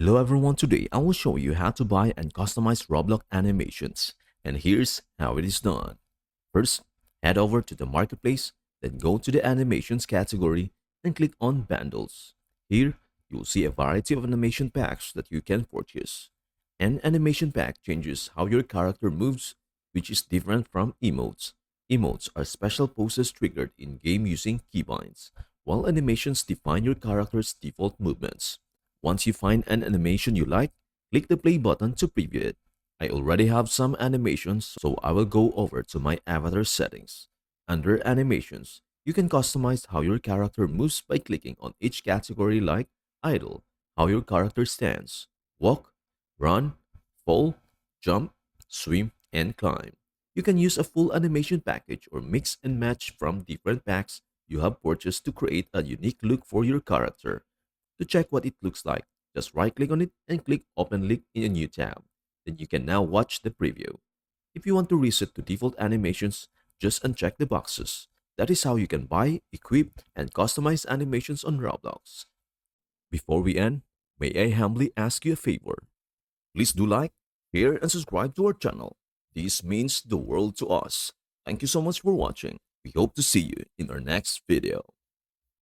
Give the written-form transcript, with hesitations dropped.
Hello everyone, today I will show you how to buy and customize Roblox animations, and here's how it is done. First, head over to the marketplace, then go to the animations category and click on bundles. Here, you'll see a variety of animation packs that you can purchase. An animation pack changes how your character moves, which is different from emotes. Emotes are special poses triggered in game using keybinds, while animations define your character's default movements. Once you find an animation you like, click the play button to preview it. I already have some animations, so I will go over to my avatar settings. Under animations, you can customize how your character moves by clicking on each category like idle, how your character stands, walk, run, fall, jump, swim, and climb. You can use a full animation package or mix and match from different packs you have purchased to create a unique look for your character. To check what it looks like, just right click on it and click Open Link in a new tab. Then you can now watch the preview. If you want to reset to default animations, just uncheck the boxes. That is how you can buy, equip, and customize animations on Roblox. Before we end, may I humbly ask you a favor? Please do like, share, and subscribe to our channel. This means the world to us. Thank you so much for watching. We hope to see you in our next video.